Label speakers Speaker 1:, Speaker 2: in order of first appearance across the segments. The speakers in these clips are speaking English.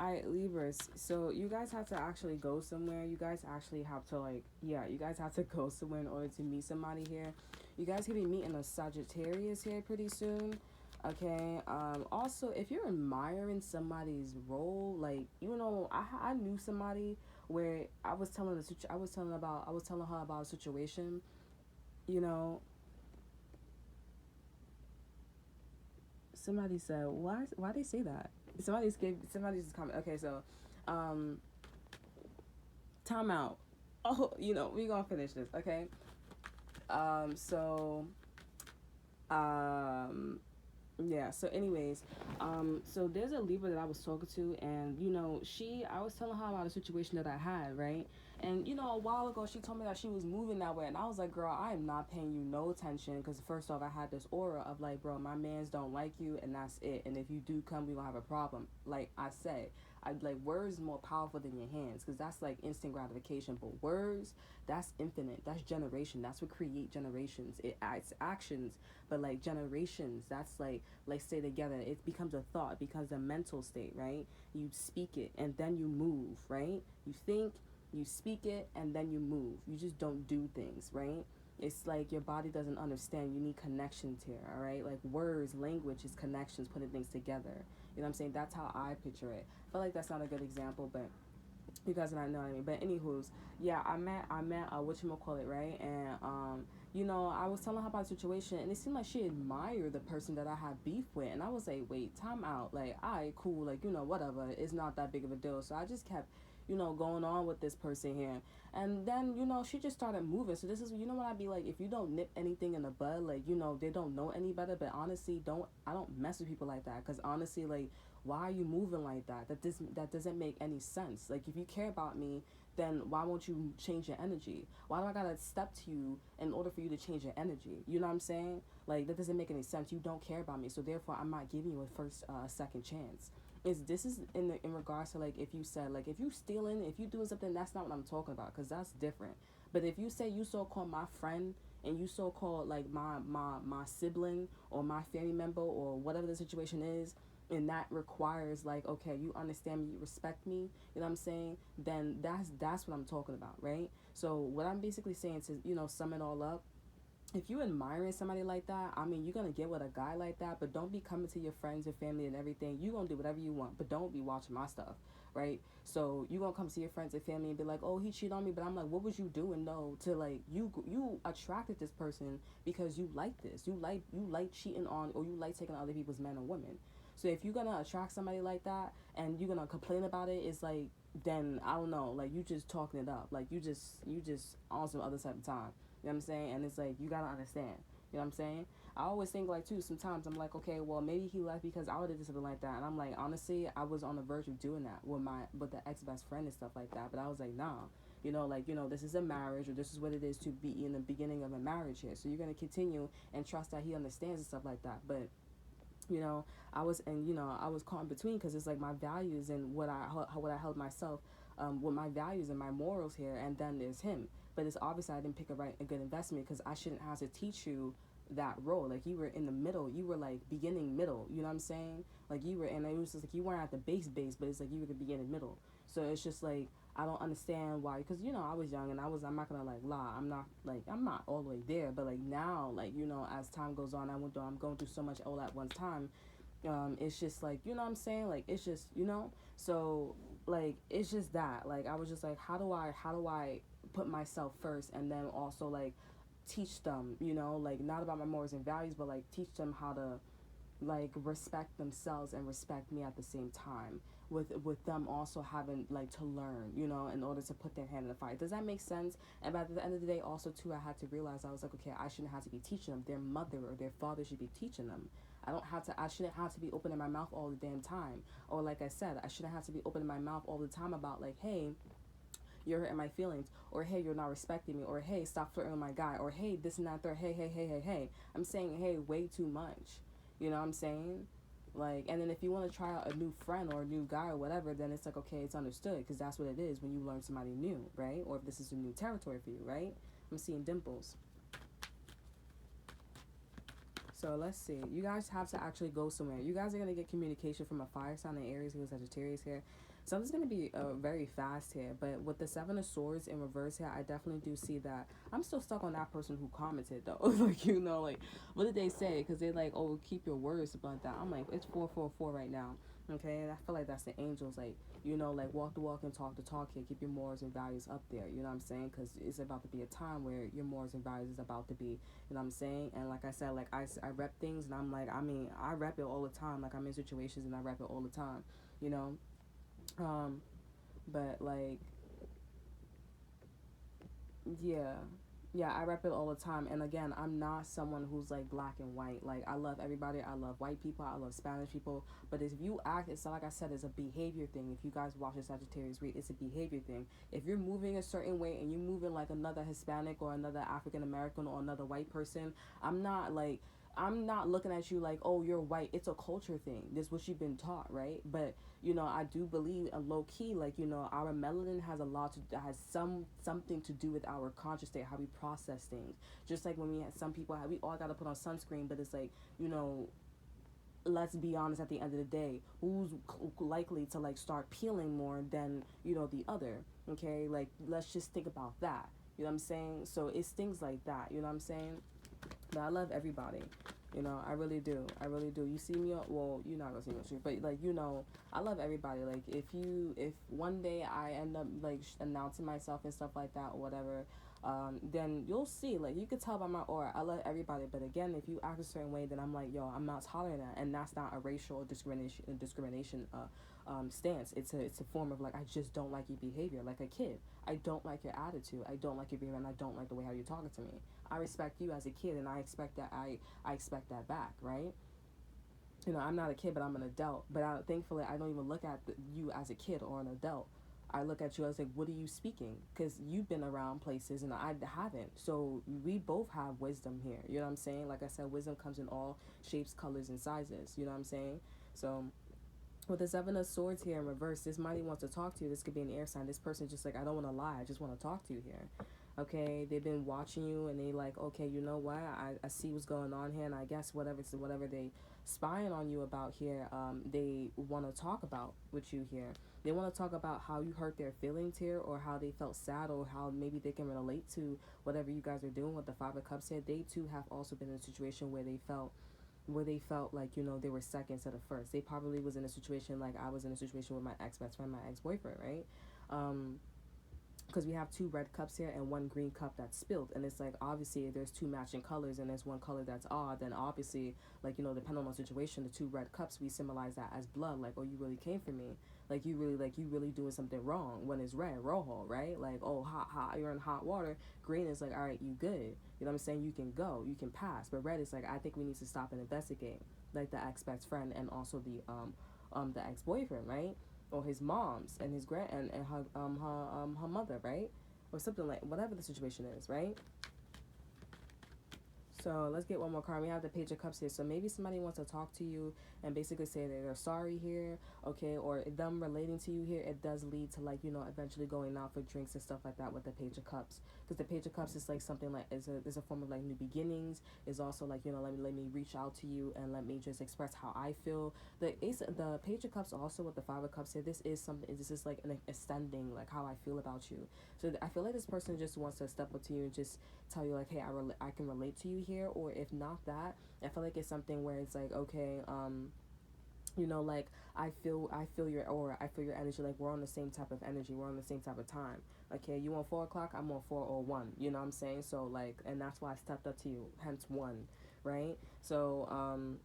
Speaker 1: Alright, Libras. So you guys have to actually go somewhere. You guys actually have to like, yeah, you guys have to go somewhere in order to meet somebody here. You guys could be meeting a Sagittarius here pretty soon. Okay. Also, if you're admiring somebody's role, like I knew somebody where I was telling her about a situation. You know, somebody said, why they say that? Somebody's just comment. Okay, so um time out. Oh, we gonna finish this, okay? So um yeah, so anyways, so there's a Libra that I was talking to, and I was telling her about a situation that I had, right? And a while ago she told me that she was moving that way, and I was like, girl, I am not paying you no attention, because first off, I had this aura of like, bro, my mans don't like you, and that's it. And if you do come, we gonna have a problem. Like I said, I like words more powerful than your hands, because that's like instant gratification, but words, that's infinite, that's generation, that's what create generations. It's actions, but like generations, that's like stay together. It becomes a thought, it becomes a mental state, right? You speak it and then you move, right? You think, you speak it, and then you move. You just don't do things, right? It's like your body doesn't understand. You need connections here, all right? Like words, language is connections, putting things together. You know what I'm saying? That's how I picture it. I feel like that's not a good example, but you guys are not know what I mean. But anywho's, yeah, I met whatchamacallit, right? And I was telling her about the situation, and it seemed like she admired the person that I had beef with, and I was like, wait, time out, like, alright, cool, like, whatever, it's not that big of a deal. So I just kept, going on with this person here, and then she just started moving. So this is, what I'd be like, if you don't nip anything in the bud, like, they don't know any better. But honestly, I don't mess with people like that, because honestly, like, why are you moving like that? That doesn't make any sense. Like, if you care about me, then why won't you change your energy? Why do I gotta step to you in order for you to change your energy? You know what I'm saying? Like, that doesn't make any sense. You don't care about me, so therefore I'm not giving you a first second chance. This is in regards to, like, if you said, like, if you stealing, if you doing something, that's not what I'm talking about, because that's different. But if you say you so-called my friend, and you so-called like my sibling or my family member or whatever the situation is, and that requires, like, okay, you understand me, you respect me, you know what I'm saying, then that's what I'm talking about, right? So what I'm basically saying, to sum it all up, if you admiring somebody like that, I mean, you're gonna get with a guy like that, but don't be coming to your friends and family and everything. You gonna do whatever you want, but don't be watching my stuff, right? So you gonna come to your friends and family and be like, oh, he cheated on me, but I'm like, what was you doing? No, to like, you attracted this person because you like this, you like cheating on, or you like taking other people's men or women. So if you're gonna attract somebody like that and you're gonna complain about it, it's like, then I don't know, like, you just talking it up, like, you just on some other type of time. You know what I'm saying? And it's like, you gotta understand. You know what I'm saying? I always think, like, too, sometimes I'm like, okay, well, maybe he left because I would've did something like that. And I'm like, honestly, I was on the verge of doing that with the ex-best friend and stuff like that. But I was like, nah. Like, this is a marriage, or this is what it is to be in the beginning of a marriage here. So you're gonna continue and trust that he understands and stuff like that. But I was caught in between, because it's like my values and what I held myself, with my values and my morals here, and then there's him. But it's obvious I didn't pick a good investment, because I shouldn't have to teach you that role. Like, you were in the middle, you were like beginning middle, you know what I'm saying? Like, you were, and it was just like, you weren't at the base, but it's like you were the beginning middle. So it's just like, I don't understand why, because I was young, and I'm not gonna like lie, I'm not all the way there, but like now, like, as time goes on, I'm going through so much all at one time. It's just like, what I'm saying, like, it's just, so, like, it's just that, like, I was just like, how do I put myself first, and then also, like, teach them, like, not about my morals and values, but like teach them how to, like, respect themselves and respect me at the same time, with them also having, like, to learn, in order to put their hand in the fire. Does that make sense? And by the end of the day, also too, I had to realize, I was like, okay, I shouldn't have to be teaching them. Their mother or their father should be teaching them. I shouldn't have to be opening my mouth all the damn time. Or, like I said, I shouldn't have to be opening my mouth all the time about, like, hey, you're hurting my feelings, or hey, you're not respecting me, or hey, stop flirting with my guy, or hey, this and that, third, hey, hey, hey, hey, hey. I'm saying, hey, way too much. You know what I'm saying? Like, and then if you want to try out a new friend or a new guy or whatever, then it's like, okay, it's understood, because that's what it is when you learn somebody new, right? Or if this is a new territory for you, right? I'm seeing dimples. So let's see. You guys have to actually go somewhere. You guys are gonna get communication from a fire sign in Aries here, Sagittarius here. Something's gonna be very fast here. But with the Seven of Swords in reverse here, I definitely do see that. I'm still stuck on that person who commented though. Like, you know, like, what did they say? Because they like, oh, keep your words, something like that. I'm like, it's 444 right now. Okay, and I feel like that's the angels, like, you know, like, walk the walk and talk the talk here. Keep your morals and values up there. You know what I'm saying? Because it's about to be a time where your morals and values is about to be, you know what I'm saying? And like I said, like, I rep things, and I'm like, I mean, I rep it all the time. Like, I'm in situations and I rep it all the time, you know? But like, yeah. Yeah, I rep it all the time. And again, I'm not someone who's like black and white. Like, I love everybody. I love white people. I love Spanish people. But if you act, it's like I said, it's a behavior thing. If you guys watch the Sagittarius read, it's a behavior thing. If you're moving a certain way and you're moving like another Hispanic or another African American or another white person, I'm not looking at you like, oh, you're white. It's a culture thing. This is what you've been taught, right? But you know, I do believe a low key, like, you know, our melanin has a lot to has something to do with our conscious state, how we process things. Just like when we had some people have, we all got to put on sunscreen, but it's like, you know, let's be honest, at the end of the day, who's likely to like start peeling more than, you know, the other? Okay, like, let's just think about that. You know what I'm saying? So it's things like that. You know what I'm saying? But I love everybody. You know, I really do. I really do. You see me on, well, you're not gonna see me on the street, but like, you know, I love everybody. Like, if one day I end up like announcing myself and stuff like that or whatever, then you'll see. Like, you could tell by my aura, I love everybody. But again, if you act a certain way, then I'm like, yo, I'm not tolerating that, and that's not a racial discrimination stance. It's a form of like, I just don't like your behavior, like a kid. I don't like your attitude. I don't like your behavior, and I don't like the way how you're talking to me. I respect you as a kid, and I expect that I expect that back, right? You know, I'm not a kid, but I'm an adult. But thankfully, I don't even look at you as a kid or an adult. I look at you as like, what are you speaking? Because you've been around places and I haven't. So we both have wisdom here. You know what I'm saying? Like I said, wisdom comes in all shapes, colors, and sizes. You know what I'm saying? So with the Seven of Swords here in reverse, this mighty wants to talk to you. This could be an air sign. This person just like, I don't want to lie. I just want to talk to you here. Okay, they've been watching you and they like, okay, you know what? I see what's going on here, and I guess whatever they spying on you about here, they want to talk about with you here. They want to talk about how you hurt their feelings here, or how they felt sad, or how maybe they can relate to whatever you guys are doing with the Five of Cups here. They too have also been in a situation where they felt like, you know, they were second instead of first. They probably was in a situation like I was in a situation with my ex-best friend, my ex-boyfriend, right? Because we have two red cups here and one green cup that's spilled, and it's like, obviously there's two matching colors and there's one color that's odd, then obviously, like, you know, depending on the situation, the two red cups, we symbolize that as blood. Like, oh, you really came for me. Like, you really doing something wrong. When it's red, rojo, right? Like, oh, hot, you're in hot water. Green is like, all right, you good. You know what I'm saying? You can go, you can pass. But red is like, I think we need to stop and investigate. Like the ex-best friend and also the ex-boyfriend, right? Or his mom's and his and her mother, right? Or something, like whatever the situation is, right? So let's get one more card. We have the Page of Cups here. So maybe somebody wants to talk to you and basically say that they're sorry here, okay? Or them relating to you here, it does lead to, like, you know, eventually going out for drinks and stuff like that with the Page of Cups. Because the Page of Cups is like something like, is a form of like new beginnings. Is also like, you know, let me reach out to you and let me just express how I feel. The Page of Cups also with the Five of Cups here, this is something, this is like an extending like how I feel about you. So I feel like this person just wants to step up to you and just tell you like, hey, I can relate to you here. Or if not that, I feel like it's something where it's like, okay, you know, like, I feel your aura, I feel your energy, like we're on the same type of energy, we're on the same type of time. Okay, you on 4 o'clock, I'm on 4:01. You know what I'm saying? So like, and that's why I stepped up to you, hence one, right? So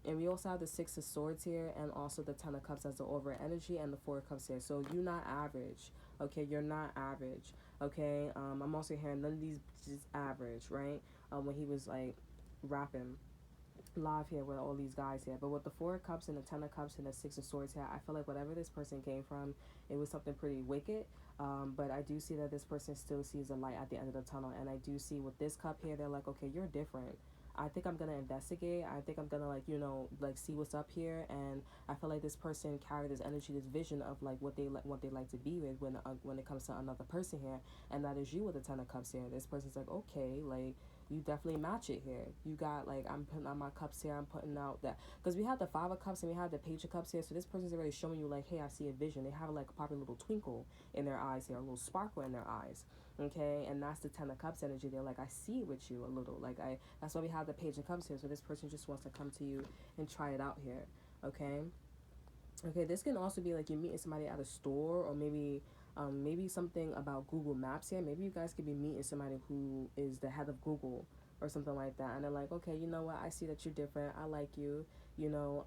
Speaker 1: and we also have the Six of Swords here, and also the Ten of Cups as the over energy, and the Four of Cups here. So you're not average. Okay, you're not average. Okay, I'm also hearing none of these just average, right? When he was like rapping live here with all these guys here. But with the Four of Cups and the Ten of Cups and the Six of Swords here, I feel like whatever this person came from, it was something pretty wicked. But I do see that this person still sees a light at the end of the tunnel. And I do see with this cup here, they're like, okay, you're different. I think I'm going to investigate. I think I'm going to, like, you know, like, see what's up here. And I feel like this person carried this energy, this vision of, like, what they like to be with when it comes to another person here. And that is you with the Ten of Cups here. This person's like, okay, like, you definitely match it here. You got, like, I'm putting out my cups here, I'm putting out that, because we have the Five of Cups and we have the Page of Cups here, so this person's already showing you, like, hey, I see a vision. They have, like, probably a little twinkle in their eyes here, a little sparkle in their eyes, okay? And that's the Ten of Cups energy. They're like, I see it with you a little, like, that's why we have the Page of Cups here, so this person just wants to come to you and try it out here, okay? Okay, this can also be like you're meeting somebody at a store, or maybe something about Google Maps here. Maybe you guys could be meeting somebody who is the head of Google or something like that, and they're like, okay, you know what? I see that you're different. I like you. You know,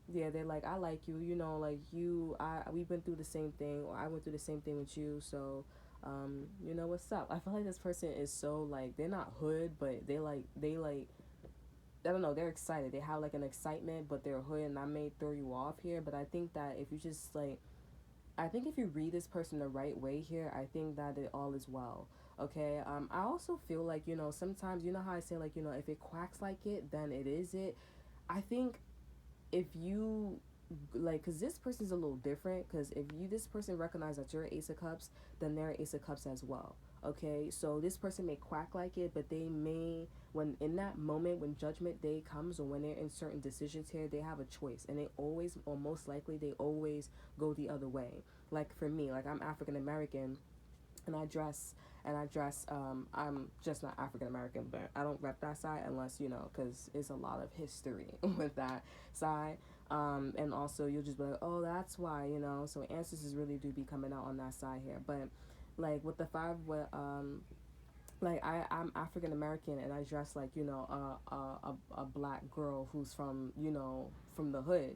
Speaker 1: yeah, they're like, I like you. You know, like we've been through the same thing, or I went through the same thing with you. So, you know what's up? I feel like this person is so, like, they're not hood, but they like I don't know, they're excited. They have like an excitement, but they're hood, and I may throw you off here, but I think that if you just like, I think if you read this person the right way here, I think that it all is well. Okay. I also feel like, sometimes, you know how I say, like, if it quacks like it, then it is it. I think if you, like, because this person's a little different, because if you this person recognize that you're an Ace of Cups, then they're an Ace of Cups as well. Okay, so this person may quack like it, but they may, when in that moment when judgment day comes, or when they're in certain decisions here, they have a choice, and they always, or most likely they always go the other way. Like for me, like, I'm African American, and I dress I'm just not African American, but I don't rep that side unless, because it's a lot of history with that side. And also you'll just be like, oh, that's why, so ancestors really do be coming out on that side here. But like with the five, with like I'm African American, and I dress like, a black girl who's from, from the hood,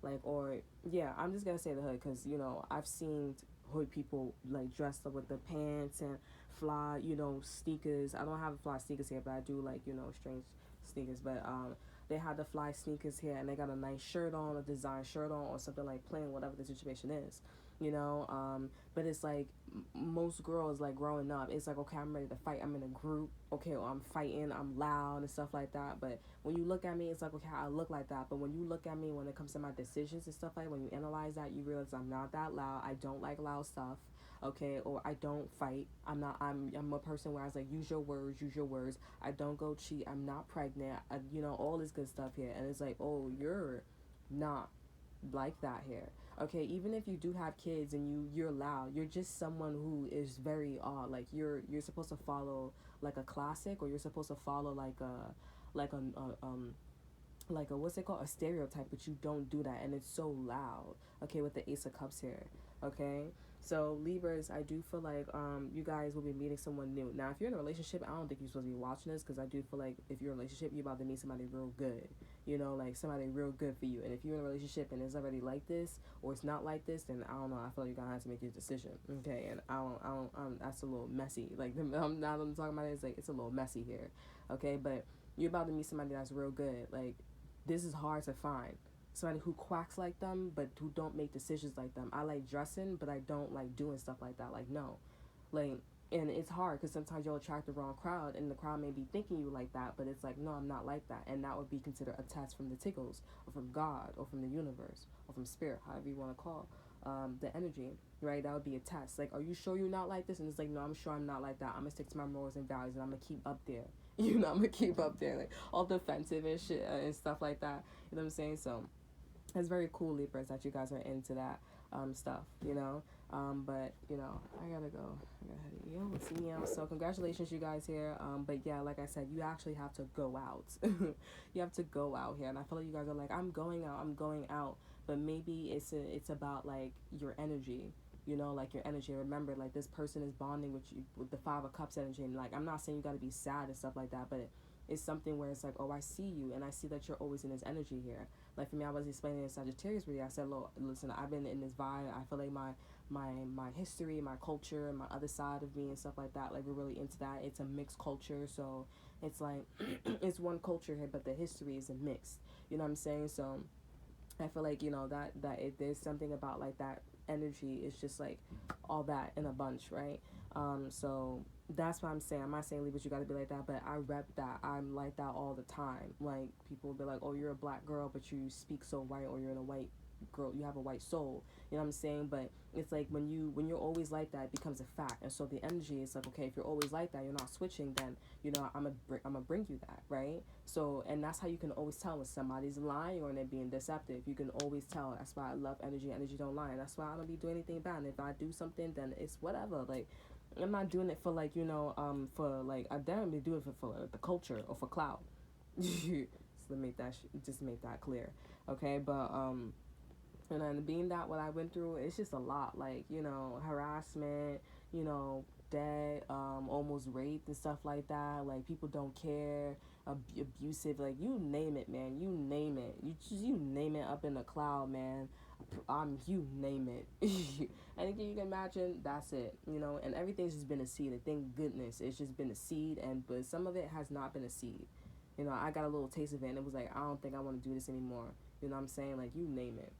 Speaker 1: like, or yeah, I'm just gonna say the hood, because I've seen hood people like dressed up with the pants and fly, sneakers. I don't have fly sneakers here, but I do, like, strange sneakers. But they had the fly sneakers here, and they got a nice shirt on, a design shirt on, or something, like plain, whatever the situation is, but it's like most girls, like, growing up, it's like, okay, I'm ready to fight, I'm in a group, okay, or I'm fighting, I'm loud and stuff like that. But when you look at me, it's like, okay, I look like that. But when you look at me, when it comes to my decisions and stuff, like, when you analyze that, you realize I'm not that loud, I don't like loud stuff, okay, or I don't fight, I'm a person where I was like, use your words, I don't go cheat, I'm not pregnant, all this good stuff here. And it's like, oh, you're not like that here. Okay, even if you do have kids and you're loud, you're just someone who is very like, you're supposed to follow like a classic, or you're supposed to follow like a what's it called, a stereotype, but you don't do that, and it's so loud. Okay, with the Ace of Cups here. Okay, so Libras, I do feel like you guys will be meeting someone new. Now if you're in a relationship, I don't think you're supposed to be watching this, because I do feel like if you're in a relationship, you're about to meet somebody real good, like somebody real good for you. And if you're in a relationship and it's already like this, or it's not like this, then I don't know, I feel like you're gonna have to make your decision. Okay, and I don't that's a little messy. Like, I'm not talking about it, it's like, it's a little messy here. Okay, but you're about to meet somebody that's real good. Like, this is hard to find. Somebody who quacks like them, but who don't make decisions like them. I like dressing, but I don't like doing stuff like that. Like, no. Like, and it's hard, because sometimes you'll attract the wrong crowd, and the crowd may be thinking you like that, but it's like, no, I'm not like that. And that would be considered a test from the tickles, or from God, or from the universe, or from spirit, however you want to call the energy, right? That would be a test. Like, are you sure you're not like this? And it's like, no, I'm sure I'm not like that. I'm going to stick to my morals and values, and I'm going to keep up there. I'm going to keep up there, like, all defensive and shit and stuff like that. You know what I'm saying? So it's very cool, Libras, that you guys are into that stuff, but I gotta go. See you. So congratulations, you guys here. But yeah, like I said, you actually have to go out. You have to go out here, and I feel like you guys are like, I'm going out, but maybe it's about like your energy. Like your energy. Remember, like, this person is bonding with you with the Five of Cups energy, and like, I'm not saying you got to be sad and stuff like that, but it's something where it's like, oh, I see you, and I see that you're always in this energy here. Like for me, I was explaining in Sagittarius video. I said, look, listen, I've been in this vibe. I feel like my history, my culture, my other side of me and stuff like that. Like, we're really into that. It's a mixed culture, so it's like it's one culture here, but the history is a mix. You know what I'm saying? So I feel like that if there's something about like that energy, it's just like all that in a bunch, right? So that's what I'm saying. I'm not saying, Libras, you gotta be like that, but I rep that. I'm like that all the time. Like, people will be like, oh, you're a black girl, but you speak so white, or you're in a white girl, you have a white soul. You know what I'm saying? But it's like when you're always like that, it becomes a fact. And so the energy is like, okay, if you're always like that, you're not switching, then I'm gonna bring you that, right? So, and that's how you can always tell when somebody's lying or they're being deceptive. You can always tell. That's why I love energy. Energy don't lie. And that's why I don't be doing anything bad. And if I do something, then it's whatever. Like, I'm not doing it for like, for like, I definitely do it for the culture or for clout. So just make that clear, okay? But and then being that what I went through, it's just a lot, like, harassment, dead, almost raped and stuff like that. Like, people don't care, abusive, like, you name it, man, you name it, you name it up in the cloud, man. You name it. Anything you can imagine, that's it, and everything's just been a seed. And thank goodness it's just been a seed, but some of it has not been a seed. I got a little taste of it, and it was like, I don't think I want to do this anymore. You know what I'm saying? Like, you name it.